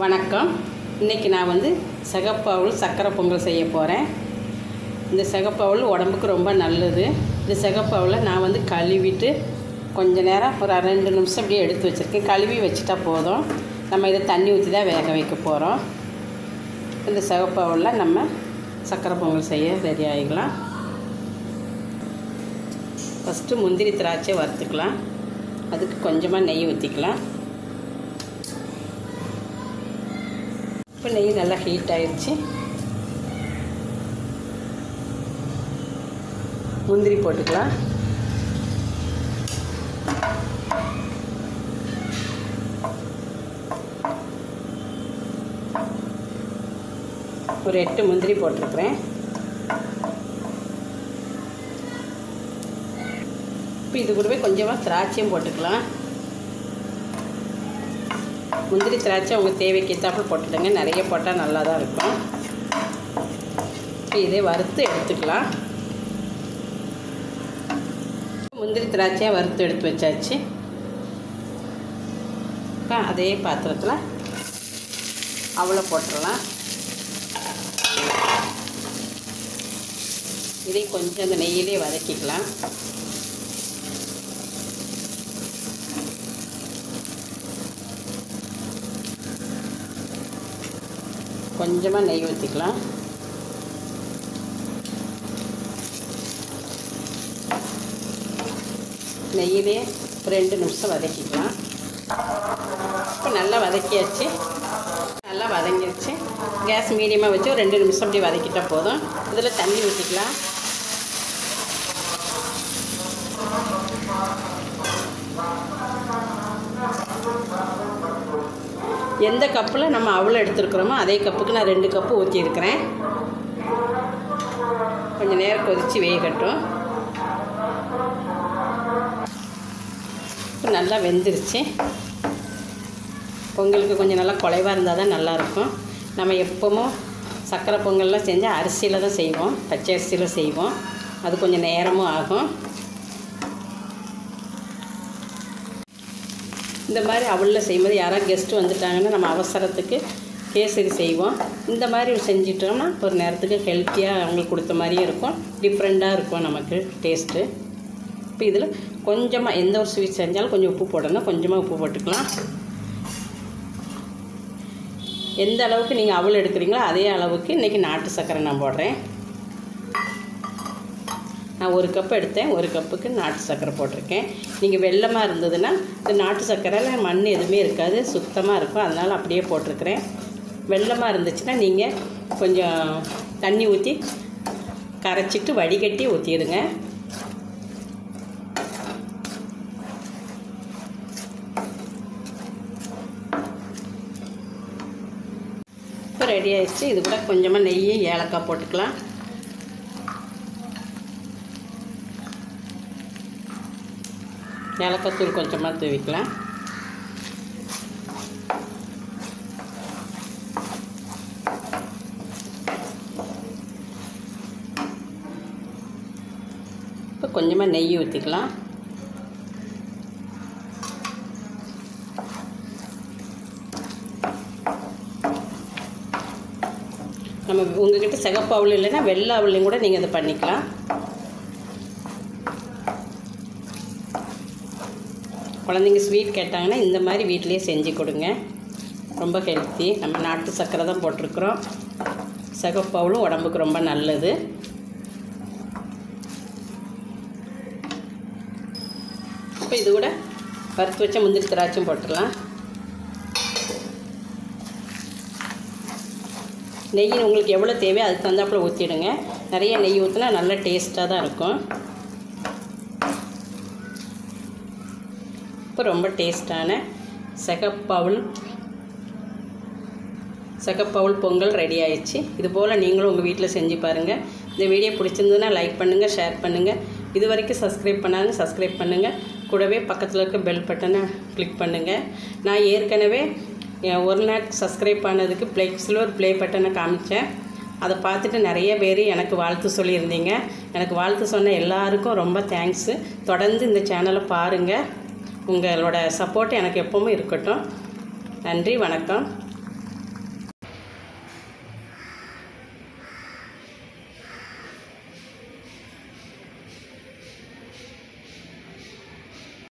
வணக்கம். இன்றைக்கி நான் சிகப்பு அவல் சக்கரை பொங்கல் செய்ய போகிறேன். இந்த சிகப்பு அவல் உடம்புக்கு ரொம்ப நல்லது. இந்த சிகப்பு அவலை நான் கழுவிட்டு கொஞ்சம் நேரம் ஒரு 2 நிமிஷம் அப்படியே எடுத்து வச்சுருக்கேன். கழுவி வச்சுட்டா போதும். நம்ம இதை தண்ணி ஊற்றி தான் வேக வைக்க போகிறோம். இந்த சிகப்பு அவலில் நம்ம சக்கரை பொங்கல் செய்ய ரெடி ஆகிக்கலாம். ஃபஸ்ட்டு முந்திரி திராட்சை வறுத்துக்கலாம். அதுக்கு கொஞ்சமாக நெய் ஊற்றிக்கலாம். இப்போ நெய் நல்லா ஹீட் ஆகிடுச்சு. முந்திரி போட்டுக்கலாம். ஒரு 8 முந்திரி போட்டிருக்கிறேன். இப்போ இது கூடவே கொஞ்சமாக திராட்சையும் போட்டுக்கலாம். முந்திரி திராட்சை உங்கள் தேவைக்கு ஏற்றாப்புல போட்டுடுங்க. நிறைய போட்டால் நல்லா தான் இருக்கும். இப்போ இதே வறுத்து எடுத்துக்கலாம். முந்திரி திராட்சையை வறுத்து எடுத்து வச்சாச்சு. இப்போ அதே பாத்திரத்தில் அவலை போட்டுடலாம். இதை கொஞ்சம் அந்த நெய்யிலே வதக்கிக்கலாம். கொஞ்சமாக நெய் ஊற்றிக்கலாம். நெய்யிலே 2 நிமிஷம் வதக்கிக்கலாம். இப்போ நல்லா வதக்கியாச்சு. நல்லா வதங்கிடுச்சு. கேஸ் மீடியமாக வச்சு ஒரு 2 நிமிஷம் அப்படி வதக்கிட்டால் போதும். இதில் தண்ணி ஊற்றிக்கலாம். எந்த கப்பில் நம்ம அவலை எடுத்துருக்குறோமோ அதே கப்புக்கு நான் 2 கப்பு ஊற்றியிருக்கிறேன். கொஞ்சம் நேரம் கொதித்து வேகட்டும். இப்போ நல்லா வெந்துருச்சு. பொங்கலுக்கு கொஞ்சம் நல்லா குலைவாக இருந்தால் தான் நல்லாயிருக்கும். நம்ம எப்போவும் சக்கரை பொங்கல்லாம் செஞ்சால் அரிசியில் தான் செய்வோம். பச்சை அரிசியில் செய்வோம். அது கொஞ்சம் நேரமும் ஆகும். இந்த மாதிரி அவலில் செய்யும்போது யாராவது கெஸ்ட்டு வந்துட்டாங்கன்னா நம்ம அவசரத்துக்கு கேசரி செய்வோம். இந்த மாதிரி செஞ்சிட்டோம்னா ஒரு நேரத்துக்கு ஹெல்த்தியாக அவங்களுக்கு கொடுத்த மாதிரியும் இருக்கும். டிஃப்ரெண்ட்டாக இருக்கும் நமக்கு டேஸ்ட்டு. இப்போ இதில் கொஞ்சமாக எந்த ஒரு ஸ்வீட் செஞ்சாலும் கொஞ்சம் உப்பு போடணும். கொஞ்சமாக உப்பு போட்டுக்கலாம். எந்த அளவுக்கு நீங்கள் அவல் எடுக்கிறீங்களோ அதே அளவுக்கு இன்றைக்கி நாட்டு சர்க்கரை நான் போடுறேன். நான் 1 கப் எடுத்தேன். 1 கப்புக்கு நாட்டு சர்க்கரை போட்டிருக்கேன். நீங்கள் வெல்லமாக இருந்ததுன்னா இந்த நாட்டு சர்க்கரையில் மண் எதுவுமே இருக்காது, சுத்தமாக இருக்கும். அதனால் அப்படியே போட்டிருக்கிறேன். வெல்லமாக இருந்துச்சுன்னா நீங்கள் கொஞ்சம் தண்ணி ஊற்றி கரைச்சிட்டு வடிகட்டி ஊற்றிடுங்க. இப்போ ரெடி ஆகிடுச்சு. இது கூட கொஞ்சமாக நெய் ஏலக்காய் போட்டுக்கலாம். ஏலக்காய் தூள் கொஞ்சமாக தூவிக்கலாம். இப்போ கொஞ்சமாக நெய் ஊற்றிக்கலாம். நம்ம உங்கள்கிட்ட சிகப்பு அவல் இல்லைன்னா வெள்ளை அவலையும் கூட நீங்கள் அதை பண்ணிக்கலாம். குழந்தைங்க ஸ்வீட் கேட்டாங்கன்னா இந்த மாதிரி வீட்டிலையே செஞ்சு கொடுங்க. ரொம்ப ஹெல்த்தி. நம்ம நாட்டு சர்க்கரை தான் போட்டிருக்குறோம். சிகப்பு அவலும் உடம்புக்கு ரொம்ப நல்லது. இப்போ இது கூட வறுத்து வச்ச முந்திரி திராட்சையும் போட்டுடலாம். நெய் உங்களுக்கு எவ்வளோ தேவையோ அதுக்கு தகுந்தாப்புல ஊற்றிடுங்க. நிறைய நெய் ஊற்றினா நல்ல டேஸ்ட்டாக தான் இருக்கும். இப்போ ரொம்ப டேஸ்ட்டான சிகப்பு அவல் பொங்கல் ரெடி ஆயிடுச்சு. இது போல் நீங்களும் உங்கள் வீட்டில் செஞ்சு பாருங்கள். இந்த வீடியோ பிடிச்சிருந்ததுன்னா லைக் பண்ணுங்கள், ஷேர் பண்ணுங்கள். இது வரைக்கும் சப்ஸ்கிரைப் பண்ணாங்க சப்ஸ்கிரைப் பண்ணுங்கள். கூடவே பக்கத்தில் இருக்க பெல் பட்டனை கிளிக் பண்ணுங்கள். நான் ஏற்கனவே 1 நாள் சப்ஸ்கிரைப் பண்ணதுக்கு ப்ளே பட்டனை காமிச்சேன். அதை பார்த்துட்டு நிறைய பேர் எனக்கு வாழ்த்து சொல்லியிருந்தீங்க. எனக்கு வாழ்த்து சொன்ன எல்லாருக்கும் ரொம்ப தேங்க்ஸு. தொடர்ந்து இந்த சேனலை பாருங்கள். உங்களோட சப்போர்ட் எனக்கு எப்பவும் இருக்கட்டும். நன்றி, வணக்கம்.